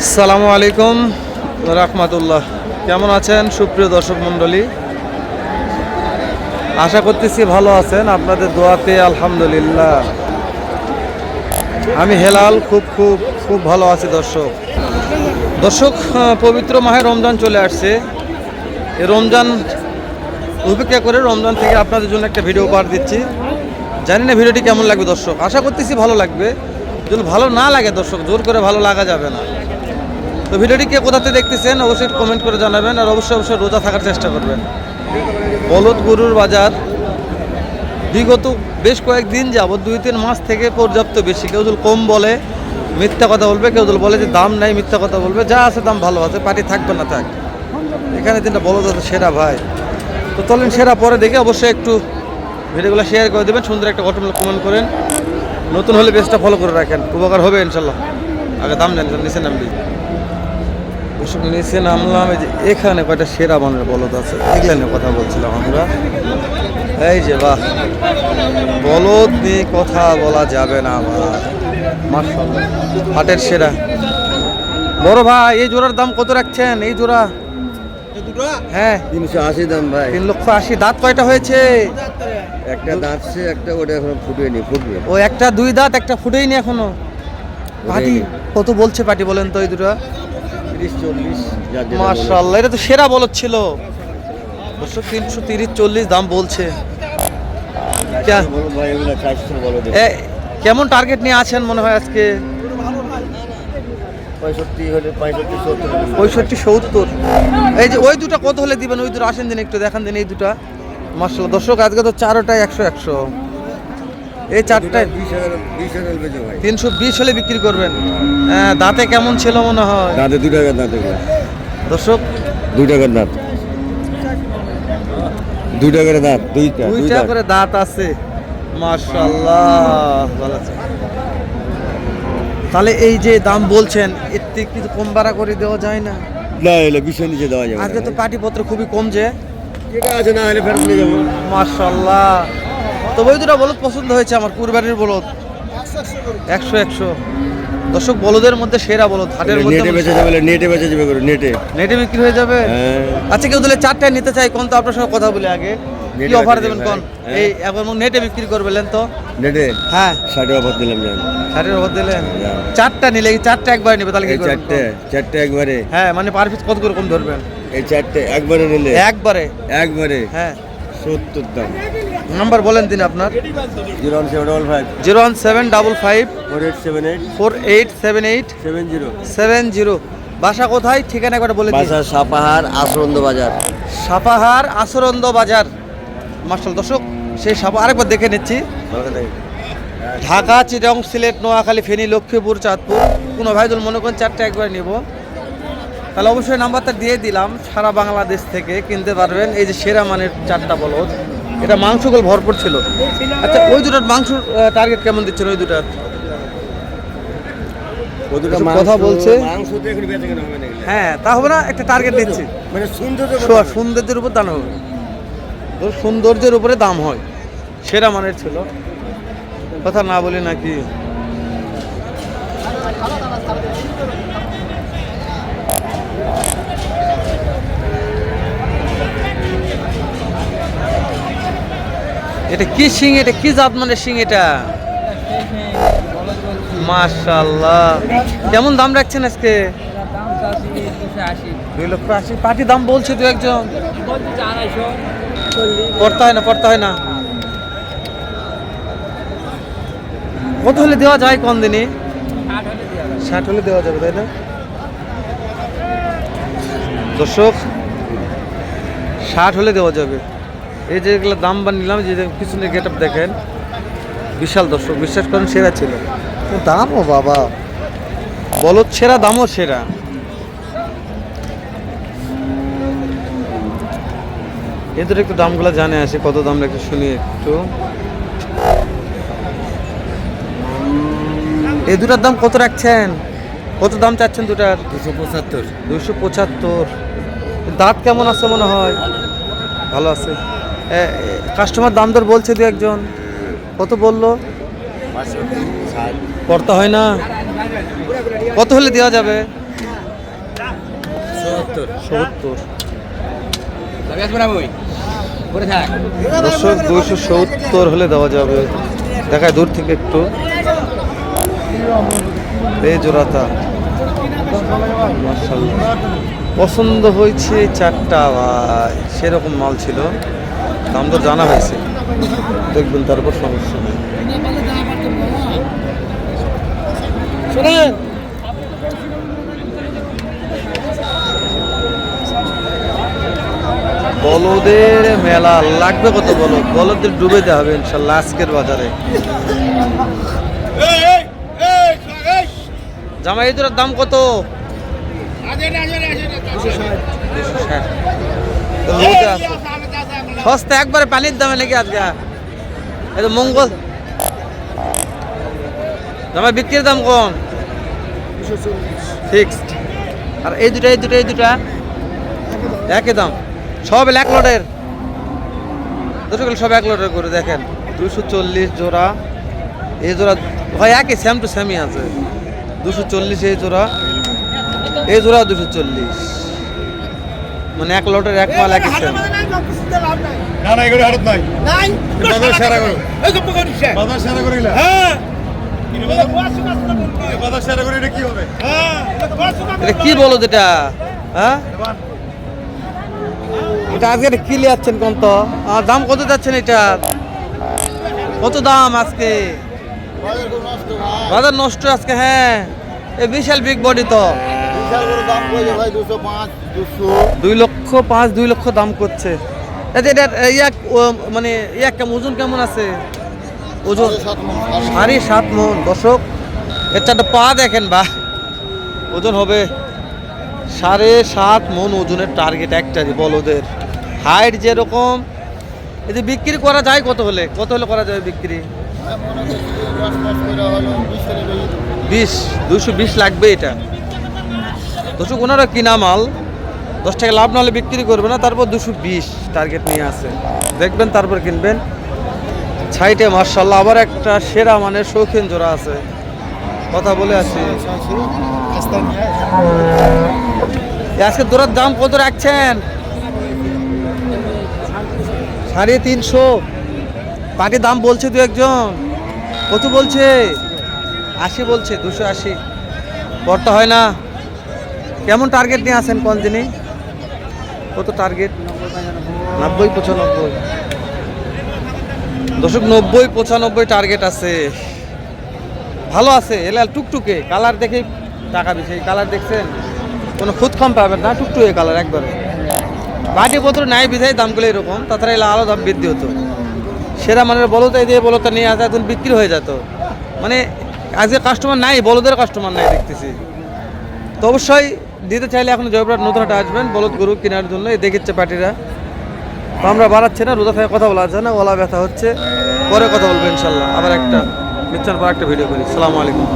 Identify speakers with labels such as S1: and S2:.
S1: আসসালামু আলাইকুম রাহমাতুল্লাহ। কেমন আছেন সুপ্রিয় দর্শক মণ্ডলী? আশা করতেছি ভালো আছেন, আপনাদের দোয়াতে আলহামদুলিল্লাহ আমি হেলাল খুব খুব খুব ভালো আছি। দর্শক পবিত্র মাহে রমজান চলে আসছে। এই রমজান উপেক্ষা করে রমজান থেকে আপনাদের জন্য একটা ভিডিও উপহার দিচ্ছি। জানি না ভিডিওটি কেমন লাগবে দর্শক, আশা করতেছি ভালো লাগবে। যদি ভালো না লাগে দর্শক, জোর করে ভালো লাগা যাবে না। তো ভিডিওটি কে কোথাতে দেখতেছেন অবশ্যই কমেন্ট করে জানাবেন, আর অবশ্যই রোজা থাকার চেষ্টা করবেন। বলদ গরুর বাজার বিগত বেশ কয়েকদিন যাবত 2-3 মাস থেকে পর্যাপ্ত বেশি। কেউ যদি কম বলে মিথ্যা কথা বলবে, কেউ যদি বলে যে দাম নাই মিথ্যা কথা বলবে। যা আছে দাম ভালো আছে, পার্টি থাকবে না থাক। এখানে 3টা বলদ আছে সেরা ভাই। তো চলেন সেরা পরে দেখে অবশ্যই একটু ভিডিওগুলো শেয়ার করে দেবেন, সুন্দর একটা গঠনমূলক কমেন্ট করেন। নতুন হলে পেজটা ফলো করে রাখেন, উপকার হবে ইনশাল্লাহ। আগে দাম জানছেন, নিচে নামবি নিচে নামলাম। এই যে এখানে কয়টা সেরা মানের বলদ আছে, এখানে কথা বলছিলাম আমরা। এই যে বাহ, বলদ নিয়ে কথা বলা যাবে না ভাই, মাশাআল্লাহ হাটের সেরা। বড় ভাই এই জোড়ার দাম কত রাখছেন? এই জোড়া হ্যাঁ
S2: 380 দাম ভাই।
S1: 3,80,000। দাঁত কয়টা হয়েছে?
S2: একটা দাঁতছে, একটা ওটা এখনো ফুটেনি, ফুটবে।
S1: ও একটা 2 দাঁত, একটা ফুটেইনি এখনো। পাটি কত বলছে পাটি বলেন তো? এই দুটো
S2: 30-40
S1: মাশাআল্লাহ, এটা তো সেরা বলদ ছিল। 330-40 দাম বলছে।
S2: বলো ভাই, এগুলা 400 বলো দে।
S1: কেমন টার্গেট নিয়ে আছেন মনে হয় আজকে?
S2: 65 হলে 65-70।
S1: 65-70। এই যে ওই দুটো কত হলে দিবেন? ওই দুটো আসেন দিন, একটু দেখান দিন এই দুটো। মাশাআল্লাহ দর্শক, আজকে তো চারোটায় 100-100। এই চারটায়
S2: 20,000 বেচো ভাই।
S1: 320 হলে বিক্রি করবেন। দাঁতে কেমন ছিল মনে হয়?
S2: দাঁতে 2 টাকার দাঁত এগুলো।
S1: দর্শক
S2: 2 টাকার দাঁত, 2 টাকার দাঁত,
S1: 2টা করে দাঁত আছে। মাশাআল্লাহ ভালো আছে। তাহলে এই যে দাম বলছেন, এর থেকে কিছু কম বাড়া করে দেওয়া যায় না?
S2: না, এলে 20 নিচে দেওয়া যাবে না।
S1: আজকে তো পাটিপত্র খুবই কম যে।
S2: ঠিক আছে, না হলে ফেরত নিয়ে যাবো।
S1: মাশাআল্লাহ। তো ওই দুটো বলদ পছন্দ হয়েছে আমার, কুরবানির বলদ। 100-100 দর্শক, বলদের মধ্যে সেরা বলদ হাটের মধ্যে।
S2: নেটে বেচে যাবে, নেটে বেচে যাবে করে,
S1: নেটে বিক্রি হয়ে যাবে। আচ্ছা, কেউ দিলে 4টায় নিতে চাই কোন? তো আপনার সঙ্গে কথা বলে আগে কি অফার দেবেন কোন? এই এখন নেটে বিক্রি করবেন তো?
S2: নেটে
S1: হ্যাঁ
S2: 60 অফার দিলাম জান।
S1: 60 অফার দিলেন। 4টা নিলে কি 4টা একবারে নেবে? তাহলে কি করবেন?
S2: 4টে একবারে।
S1: হ্যাঁ মানে পার পিস কত করে কম ধরবেন?
S2: এই 4টে একবারে নিলে একবারে
S1: হ্যাঁ
S2: 70 দাম।
S1: নাম্বার বলেন দিন আপনার।
S2: 01755
S1: 01755
S2: 4878
S1: 4878 70। বাসা কোথায়? ঠিকানা কটা বলে দিন।
S2: বাসা সাপাহার আসরন্দ বাজার।
S1: সাপাহার আসরন্দ বাজার। মাশাআল্লাহ দর্শক, সেই আরেকবার দেখে নিচ্ছি। ঢাকা, চিটাগং, সিলেট, নোয়াখালী, ফেনী, লক্ষ্মীপুর, চাঁদপুর। কোনো ভাই যদি মনে করেন 4টা একবার নেব, তাহলে অবশ্যই নাম্বারটা দিয়ে দিলাম। সারা বাংলাদেশ থেকে কিনতে পারবেন। এই যে সেরা মানের 4টা বলদ, এটা মাংসগুলো ভরপুর ছিল। আচ্ছা, ওই দুটার মাংস টার্গেট কেমন দিচ্ছেন? ওই দুটার কথা বলছে। হ্যাঁ তা হবে না, একটা টার্গেট দিচ্ছি,
S2: মানে
S1: সৌন্দর্যের উপর দাম হবে। সৌন্দর্যের উপরে দাম হয়। সেরা মানের ছিল, কথা না বলি নাকি? এটা কি শিং? এটা কি জাত মানে শিং? এটা মাশাআল্লাহ। কেমন দাম রাখছেন আজকে? 2,80,000 পাটি দাম বলছে তো একজন। পড়তে হয় না। কত হলে দেওয়া যায় কোন দিনই? 60 হলে দেওয়া যাবে, তাই না দর্শক? 60 হলে দেওয়া যাবে। এই যে এগুলো দাম নিলাম, যে পিছনে গেট আপ দেখেন, বিশাল দর্শক, বিশ্বাস করেন সেরা ছিল। দামও বাবা বলদ সেরা, দামও সেরা। এদের একটু দামগুলো জানে আসে, কত দাম একটু শুনি একটু। এই দুটার দাম কত রাখছেন? কত দাম চাচ্ছেন দুটার? 275। দাঁত কেমন আছে মনে হয়? ভালো আছে। কাস্টমার দাম দর বলছে দু একজন, কত বললো? করতে হয় না, কত হলে দেওয়া যাবে?
S2: 70
S1: 70।
S2: আমি আসবো না বই পরে থাক
S1: দর্শক 270 হলে দেওয়া যাবে। দেখায় দূর থেকে একটু এই জোড়াটা মাশাআল্লাহ পছন্দ হয়েছে চারটা ভাই, সেরকম মাল ছিল, দাম তো জানা হয়েছে, দেখবেন তারপর সমস্যা নেই। বলদের মেলা লাগবে কত বলদ? বলদের ডুবে দেওয়া হবে ইনশাল্লাহ আজকের বাজারে। জামা এই দুটার দাম কত? 260। তো রোজা সস্তা একবারে পানির দামে নাকি আজকে? এই তো মঙ্গল জামা বিক্রির দাম কম ফিক্সড। আর এই দুটা একই দাম, সব এক লটের। দর্শক সব এক লটের করে দেখেন 240 জোড়া। এই জোড়া হয় একই, সেম টু সেমই আছে। 240 এই জোড়া, এই জোড়া 240, মানে এক লটের এক মাল একই সেম।
S3: না না এগুলো হারত নাই নাই বাজার সারা করো এই গপ্প করিস বাজার সারা করিলা হ্যাঁ বাজার সারা করে এটা কি হবে হ্যাঁ
S1: এটা কি বলো যেটা? হ্যাঁ এটা আজকে কি লিয়াচ্ছেন কোন তো? আর দাম কত যাচ্ছেন এটা? কত দাম আজকে? বাজার নষ্ট আজকে। হ্যাঁ এই বিশাল বিগ বডি তো
S3: দাম কইছে ভাই 205
S1: 2,05,000 2 লক্ষ দাম করছে। এটা মানে কেমন ওজন কেমন আছে? ওজন 7.5 মণ। দর্শক এর চারটা পা দেখেন, বা ওজন হবে 7.5 মণ ওজনের টার্গেট একটারই বলদের। হাইট যেরকম, এতে বিক্রি করা যায় কত হলে করা যাবে বিক্রি? 220 লাগবে এটা। দর্শক ওনারা কিনা মাল 10 টাকা লাভ নাহলে বিক্রি করবে না, তারপর 220 টার্গেট নিয়ে আসে, দেখবেন তারপর কিনবেন। ছাইটে মার্শাল্লাহ আবার একটা সেরা মানের শৌখিন জোড়া আছে, কথা বলে আসি। আজকে জোড়ার দাম কত রাখছেন? 350। পাটি দাম বলছে দু একজন, কত বলছে? 80 বলছে, 280 পড়তে হয় না। কেমন টার্গেট নিয়ে আসেন কোন দিনই? কত টার্গেট? 90-95। দর্শক 90-95 টার্গেট আছে, ভালো আছে। এলাল টুকটুকে কালার দেখে টাকা বেশি। কালার দেখছেন, কোনো খুদ কম পাবেন না, টুকটুকে কালার একবারে। বাটি পত্র নাই বিধায় দামগুলো এরকম, তাছাড়া এলা আরও দাম বৃদ্ধি হতো। সেরা মানের বলতে দিয়ে বলতে নিয়ে আসা এখন বিক্রি হয়ে যেত। মানে আজকে কাস্টমার নাই, বলদের কাস্টমার নাই দেখতেছি। তো অবশ্যই দিতে চাইলে এখন জয়পুরহাট নতুন হাটে আসবেন বলদ গরু কেনার জন্য। এই দেখেছে পার্টিরা, তো আমরা বাড়াচ্ছি না, রোজা থেকে কথা বলা আছে না, গলা ব্যথা হচ্ছে, পরে কথা বলবো ইনশাল্লাহ। আবার একটা মিচ্ছার পর একটা ভিডিও করি। সালামু আলাইকুম।